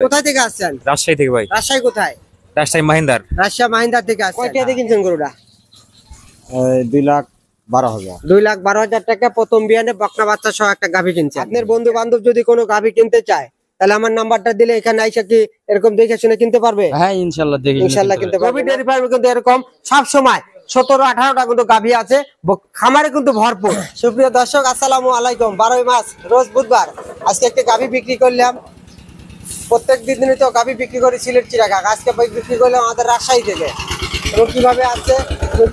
কোথায় থেকে আসছেন? রাজশাহী থেকে ভাই। রাজশাহী কোথায়? রাজশাহী মাহিন্দার। রাজশাহী মাহিন্দার থেকে আসছেন। কয়টা দিয়ে কিনছেন গরুটা? 2,12,000। 2,12,000 টাকা প্রথম বিয়ানে বকনা বাচ্চা সহ একটা গাভী কিনছেন। আপনার বন্ধু বান্ধব যদি কোনো গাভী কিনতে চায় তাহলে আমার নাম্বারটা দিলে এখানে আইসা কি এরকম দেখে শুনে কিনতে পারবে? হ্যাঁ ইনশাআল্লাহ কিনতে পারবে। ডেইরি ফার্মে কিন্তু এরকম সব সময় 17-18টা কিন্তু গাভী আছে, খামারে কিন্তু ভরপুর। সুপ্রিয় দর্শক আসসালামু আলাইকুম। 12ই মার্চ রোজ বুধবার আজকে একটা গাভী বিক্রি করলাম। প্রত্যেক দিনই তো গাভী বিক্রি করি সিলেট চিরাঘাট, আজকে বিক্রি করলাম আমাদের রাজশাহী থেকে। এবং কিভাবে আছে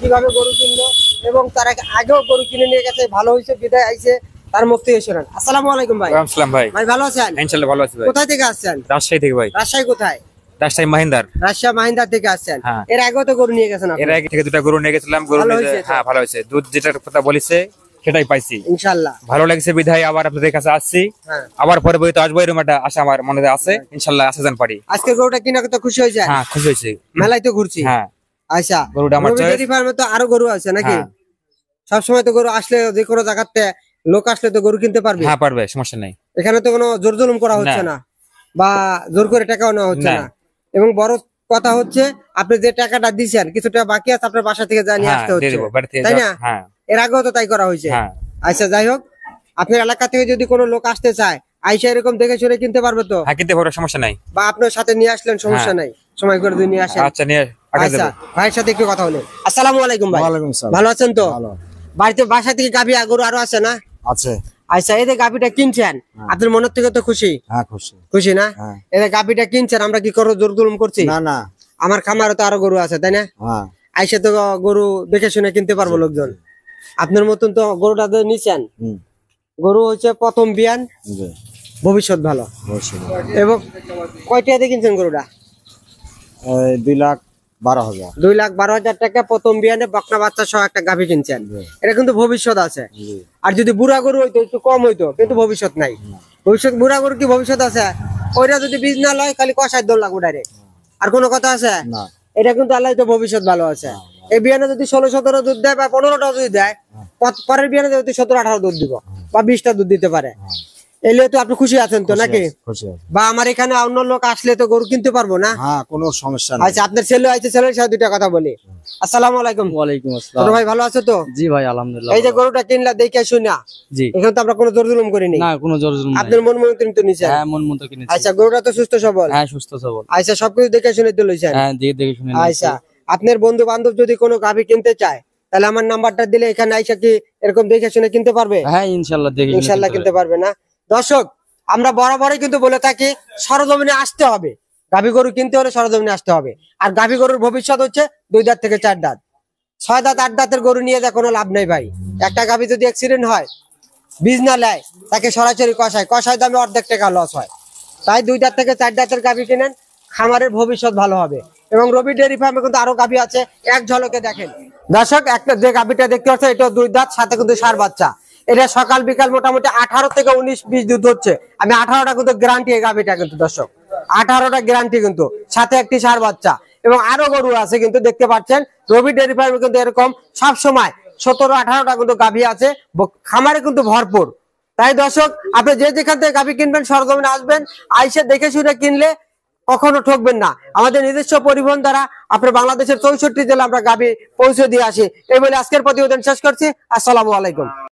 কিভাবে গরু কিনলো এবং তার আগেও গরু কিনে নিয়ে গেছে, ভালো হয়েছে বিদায় আইছে তার মুখ থেকে শোনেন। আসসালামু আলাইকুম ভাই। ওয়ালাইকুম আসসালাম ভাই। ভাই ভালো আছেন? ইনশাআল্লাহ ভালো আছি ভাই। কোথায় থেকে আসছেন? রাজশাহী থেকে ভাই। রাজশাহী কোথায়? রাজশাহী মাহিন্দার। রাজশাহী মাহিন্দার থেকে আসছেন। হ্যাঁ। এর আগেও তো গরু নিয়ে গেছেন আপনি? এর আগে থেকে দুটো গরু নিয়ে গেছিলাম, গরু ভালো নিয়ে হয়েছে তো? হ্যাঁ ভালো হয়েছে। দুধ যেটার কথা বলেছে সেটাই পাইছি ইনশাআল্লাহ। ভালো লাগছে বিধায় আবার আপনাদের কাছে আসছি। হ্যাঁ। আবার পরে বইতে আসবো এরকম একটা আশা আমার মনে আছে। ইনশাআল্লাহ আসা যান পারি। আজকে গরুটা কিনা কত খুশি হয়েছে? হ্যাঁ খুশি হয়েছি। মেলায় তো ঘুরছি। হ্যাঁ আচ্ছা, গরুটা আমার চয়েস। ডেইরি ফার্মে তো আরো গরু আছে নাকি? হ্যাঁ। সবসময় তো গরু আসলে যে কোনো জায়গাতে লোক আসলে তো গরু কিনতে পারবে। হ্যাঁ পারবে, সমস্যা নেই। এখানে তো কোনো জোর জুলুম করা হচ্ছে না বা জোর করে টাকাও নেওয়া হচ্ছে না। এবং বড় কথা হচ্ছে আপনি যে টাকাটা দিচ্ছেন কিছু টাকা বাকি আছে আপনার বাসা থেকে জানিয়ে আসতে হচ্ছে, তাই না? হ্যাঁ এর আগেও তো তাই করা হয়েছে। হ্যাঁ। আচ্ছা যাই হোক, আপনার এলাকা থেকে যদি কোনো লোক আসতে চায় আইসা এরকম দেখে শুনে কিনতে পারবে তো? হ্যাঁ কিনতে পারবে, সমস্যা নাই। বা আপনার সাথে নিয়ে আসলেন, সমস্যা নাই, সময় করে দিয়ে নিয়ে আসেন। আচ্ছা নিয়ে আগে আচ্ছা দেব। ভাইয়ের সাথে একটু কথা বলে। আসসালামু আলাইকুম ভাই। ওয়ালাইকুম আসসালাম। ভালো আছেন তো? ভালো। বাড়িতে বাসা থেকে গাভী গরু আরো আছে না? আছে। আচ্ছা, এই যে গাভীটা কিনছেন আপনার মনের থেকে তো খুশি? হ্যাঁ খুশি। খুশি না? হ্যাঁ। এই যে গাভীটা কিনছেন আমরা কি করো জোর জুলুম করছি? না না। আমার খামারে তো আরো গরু আছে, তাই না? হ্যাঁ। আইসা তো গরু দেখে শুনে কিনতে পারবো লোকজন। আপনার মতন তো গরুটা তো নিচ্ছেন, গরু হচ্ছে প্রথম বিয়ান, জি। ভবিষ্যৎ ভালো। অবশ্যই। এবং কয়টা দিয়ে কিনছেন গরুটা? 2,12,000। 2,12,000 টাকা প্রথম বিয়ানে বকনা বাচ্চা সহ একটা গাভী কিনছেন। এটা কিন্তু ভবিষ্যৎ আছে। জি। আর যদি বুড়া গরু হইতো একটু কম হইতো, কিন্তু ভবিষ্যৎ নাই। ভবিষ্যৎ বুড়া গরু কি ভবিষ্যৎ আছে? ওইটা যদি বীজ না লয় খালি কষায় দোল লাগবে ডাইরেক্ট, আর কোনো কথা আছে না। এটা কিন্তু আল্লাহ তো ভবিষ্যৎ ভালো আছে। এই বিয়ানে যদি 16-17 দুধ দেয় বা 15টা যদি দেয়, পরের বিয়ানে যদি 17-18 দুধ দিব বা 20টা দুধ দিতে পারে, এলে তো আপনি খুশি আছেন তো নাকি? খুশি আছি। বা আমার এখানে অন্য লোক আসলে তো গরু কিনতে পারবো না? হ্যাঁ কোনো সমস্যা নেই। আচ্ছা, আপনার ছেলে আছে, ছেলের সাথে দুইটা কথা বলি। আসসালামু আলাইকুম। ওয়ালাইকুম ছোট আসসালাম। ভাই ভালো আছে তো? জি ভাই আলহামদুলিল্লাহ। এই যে গরুটা কিনলা দেখে শুনা, জি। এখানে তো আমরা কোনো জোর জুলুম করিনি। না কোনো জোর জুলুম নাই। আপনার মন মতো তো নিছেন? হ্যাঁ মন মতো কিনেছি। আচ্ছা, গরুটা তো সুস্থ সবল? হ্যাঁ সুস্থ সবল। আচ্ছা, সবকিছু দেখে শুনে তো লইছেন? হ্যাঁ দেখে শুনে নিয়েছি। আচ্ছা, আপনার বন্ধু বান্ধব যদি কোনো গাভী কিনতে চায় তাহলে আমার নাম্বারটা দিলে এখানে আইসা কি এরকম দেখে শুনে কিনতে পারবে? হ্যাঁ ইনশাআল্লাহ ইনশাআল্লাহ কিনতে পারবে না? দর্শক, আমরা বরাবরই কিন্তু বলে থাকি সরজমিনে আসতে হবে। গাভী গরু কিনতে হলে সরজমিনে আসতে হবে। আর গাভী গরুর ভবিষ্যৎ হচ্ছে 2 দাঁত থেকে 4 দাঁত। 6 দাঁত 8 দাঁতের গরু নিয়ে যা কোনো লাভ নেই ভাই। একটা গাভী যদি অ্যাক্সিডেন্ট হয়, বীজ না নেয়, তাকে সরাসরি কষায় দামে অর্ধেক টাকা লস হয়। তাই 2 দাঁত থেকে 4 দাঁতের গাভী কিনেন, খামারের ভবিষ্যৎ ভালো হবে। এবং রবি ডেয়ারি ফার্মে কিন্তু আরো গাভী আছে, এক ঝলকে দেখেন। দর্শক, একটা যে গাভীটা দেখতে পাচ্ছেন এটা 2 দাঁত, সাথে কিন্তু ষাঁড় বাচ্চা। এটা সকাল বিকাল মোটামুটি 18 থেকে 19-20 দুধ হচ্ছে। আমি 18টা কিন্তু গ্যারান্টি এই গাভীটা কিন্তু দর্শক, 18টা গ্যারান্টি কিন্তু, সাথে একটি ষাঁড় বাচ্চা। এবং আরো গরু আছে কিন্তু দেখতে পাচ্ছেন। রবি ডেয়ারি ফার্মে কিন্তু এরকম সব সময় 17-18টা কিন্তু গাভী আছে, খামারে কিন্তু ভরপুর। তাই দর্শক, আপনি যে যেখান থেকে গাভী কিনবেন সরজমিনে আসবেন, আইসে দেখে শুনে কিনলে কখনো ঠকবেন না। আমাদের নিজস্ব পরিবহন দ্বারা আপনার বাংলাদেশের 64 জেলা আমরা গাভী পৌঁছে দিয়ে আসি। এই বলে আজকের প্রতিবেদন শেষ করছি। আসসালামু আলাইকুম।